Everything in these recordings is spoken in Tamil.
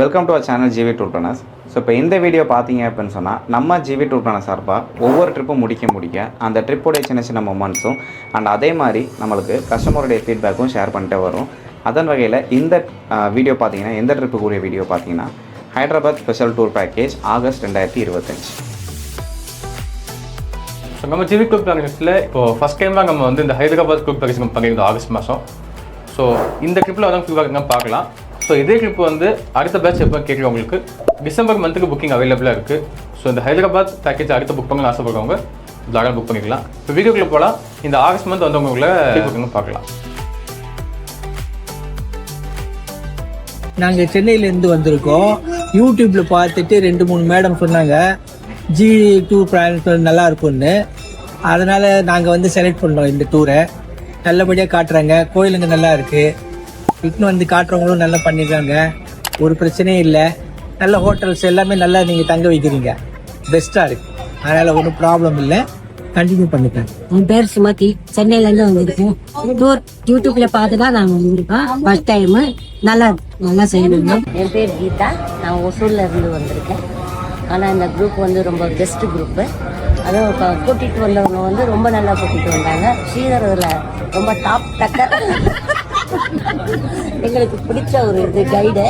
Welcome to our channel G V tour planners. So இப்போ இந்த வீடியோ பார்த்தீங்க அப்படின்னு சொன்னால் நம்ம ஜிவி டூர் பிளானர் சார்பாக ஒவ்வொரு ட்ரிப்பும் முடிக்க அந்த ட்ரிப்போடைய சின்ன மொமெண்ட்ஸும் அண்ட் அதே மாதிரி நம்மளுக்கு கஸ்டமருடைய ஃபீட்பேக்கும் ஷேர் பண்ணிட்டே வரும். அதன் வகையில் இந்த வீடியோ பார்த்தீங்கன்னா எந்த ட்ரிப்புக்குரிய வீடியோ பார்த்தீங்கன்னா Hyderabad special tour package August 2025. So நம்ம ஜிவி டூர் பிளானர்ஸில் இப்போது ஃபஸ்ட் டைமாக நம்ம வந்து இந்த ஹைதராபாத் டூர் பேக்கேஜ் பண்ணியிருந்தோம் ஆகஸ்ட் மாதம். ஸோ இந்த ட்ரிப்பில் வந்து ஃபீட்பேக் பார்க்கலாம். ஸோ இதே ட்ரிப் வந்து அடுத்த பேட்ச் எப்போ கேட்குறவங்களுக்கு டிசம்பர் மந்த்துக்கு புக்கிங் அவைலபிளாக இருக்குது. ஸோ இந்த ஹைதராபாத் பேக்கேஜ் அடுத்த புக் பண்ணணும்னு ஆசைப்படுறவங்க தாராளமாக புக் பண்ணிக்கலாம். இப்போ வீடியோக்குள்ளே போகலாம். இந்த ஆகஸ்ட் மந்த் வந்தவங்களை புக்கிங் பார்க்கலாம். நாங்கள் சென்னையிலேருந்து வந்திருக்கோம். யூடியூப்பில் பார்த்துட்டு 2-3 மேடம் சொன்னாங்க ஜி டூர் பிளான் நல்லா இருக்கும்னு. அதனால் நாங்கள் வந்து செலக்ட் பண்ணோம் இந்த டூரை. நல்லபடியாக காட்டுறாங்க, கோயிலுங்க நல்லா இருக்குது, இட்னு வந்து காட்டுறவங்களும் நல்லா பண்ணியிருக்காங்க, ஒரு பிரச்சனையும் இல்லை. நல்ல ஹோட்டல்ஸ் எல்லாமே நல்லா நீங்கள் தங்க வைக்கிறீங்க, பெஸ்ட்டாக இருக்குது. அதனால் ஒன்றும் ப்ராப்ளம் இல்லை, கண்டினியூ பண்ணிட்டேன். என் பேர் சுமதி, சென்னையிலேருந்து வந்திருக்கேன். டூர் யூடியூப்ல பார்த்து தான் நாங்கள் வந்திருக்கோம். ஃபர்ஸ்ட் டைமு நல்லா செய்யணும். என் பேர் கீதா, நான் ஒசூர்ல இருந்து வந்திருக்கேன். ஆனால் இந்த குரூப் வந்து ரொம்ப பெஸ்ட் குரூப்பு. அதுவும் கூட்டிகிட்டு வந்தவங்க வந்து ரொம்ப நல்லா கூட்டிகிட்டு வந்தாங்க. ஸ்ரீதரில் ரொம்ப டாப் டக்கர், எங்களுக்கு பிடிச்ச ஒரு இது கைடு.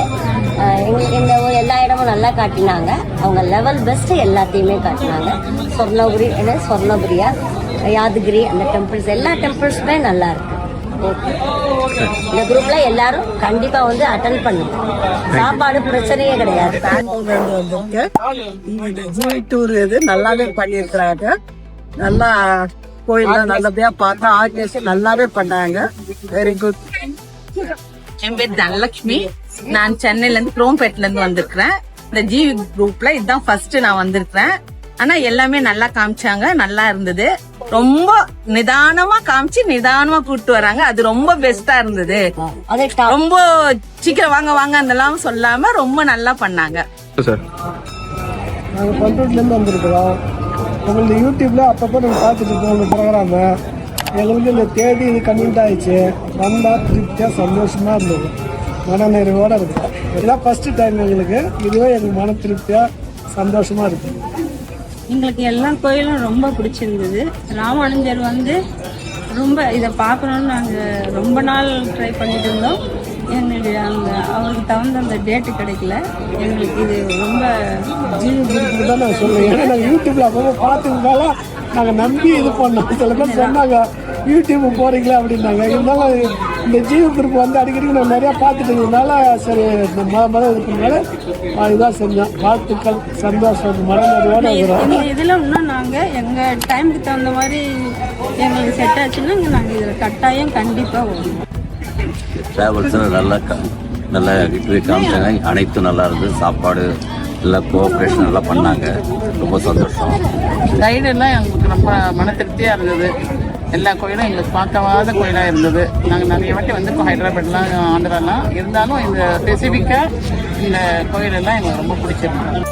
எங்களுக்கு இந்த எல்லா இடமும் நல்லா காட்டினாங்க. அவங்க லெவல் பெஸ்ட் எல்லாத்தையுமே காட்டினாங்க. சொர்ணபுரியா, யாதகிரி, அந்த டெம்பிள்ஸ் எல்லா டெம்பிள்ஸுமே நல்லா இருக்கு. இந்த குரூப்ல எல்லாரும் கண்டிப்பா வந்து அட்டெண்ட் பண்ணுங்க. சாப்பாடு பிரச்சனையே கிடையாது. டூர் இது நல்லாவே பண்ணியிருக்கிறாங்க. நல்லா கோயில்லாம் நல்லபடியா பார்த்தா ஆர்கனைசேஷன் நல்லாவே பண்ணாங்க. Very good. என் பேர் தனலட்சுமி, நான் சென்னையில இருந்து குரோம்பேட்ல இருந்து வந்திருக்கிறேன். இந்த ஜிவி குரூப்ல இதுதான் ஃபர்ஸ்ட் நான் வந்திருக்கிறேன். ஆனா எல்லாமே நல்லா காமிச்சாங்க, நல்லா இருந்தது. ரொம்ப நிதானமா காமிச்சு நிதானமா கூப்பிட்டு வராங்க. அது ரொம்ப பெஸ்டா இருந்தது. ரொம்ப சீக்கிரம் வாங்க வாங்க அதெல்லாம் சொல்லாம ரொம்ப நல்லா பண்ணாங்க. நாங்கள் பண்ருட்டில இருந்து வந்திருக்கிறோம். உங்களுக்கு யூடியூப்ல அப்பப்போ நம்ம பார்த்துட்டு இருக்கோம் உங்க ப்ரோக்ராம. எங்களுக்கு இந்த தேதி இது கன்வீன்ட் ஆயிடுச்சு. வந்தா திருப்தியா சந்தோஷமா இருந்தது, மன நிறைவோட இருக்கு. இதுதான் ஃபர்ஸ்ட் டைம் எங்களுக்கு. இதுவே எங்களுக்கு மன திருப்தியா சந்தோஷமா இருக்கு. எங்களுக்கு எல்லா கோயிலும் ரொம்ப பிடிச்சிருந்தது. ராமானுஜர் வந்து ரொம்ப இதை பார்க்கணுன்னு நாங்கள் ரொம்ப நாள் ட்ரை பண்ணிட்டு இருந்தோம். எங்களுடைய அவருக்கு தகுந்த அந்த டேட்டு கிடைக்கல. எங்களுக்கு இது ரொம்ப தான் நான் சொல்லுவேன். ஏன்னா நாங்கள் யூடியூப்ல அப்போ பார்த்துருந்தால நாங்கள் நம்பி இது பண்ணோம். சில பேர் சொன்னாங்க யூடியூப் போறீங்களா அப்படின்னாங்க. இருந்தாலும் இந்த ஜிவி குரூப் வந்து அடிக்கடி நான் நிறையா பார்த்துட்டு இருந்ததுனால சரி மத இது பண்ணால இதுதான் செஞ்சோம். வாழ்த்துக்கள், சந்தோஷம், மனநிறைவோட இருக்கிறோம். இதில் இன்னும் நாங்கள் எங்கள் டைமுக்கு தகுந்த மாதிரி எங்களுக்கு செட் ஆச்சுன்னா நாங்கள் இதில் கட்டாயம் கண்டிப்பாக வருவோம். ட்ராவல்ஸ் நல்லா காமிச்சாங்க. அனைத்தும் நல்லா இருந்தது. சாப்பாடு எல்லாம் கோஆப்ரேஷன் நல்லா பண்ணாங்க. ரொம்ப சந்தோஷம். கைடெல்லாம் எங்களுக்கு ரொம்ப மன திருப்தியாக இருந்தது. எல்லா கோயிலும் எங்களுக்கு பார்க்காத கோயிலாக இருந்தது. நாங்கள் நிறைய வாட்டி வந்திருக்கோம், ஹைதராபாத்லாம், ஆந்திராலாம். இருந்தாலும் இந்த ஸ்பெசிஃபிக்காக இந்த கோயிலெல்லாம் எங்களுக்கு ரொம்ப பிடிச்சிருந்தது.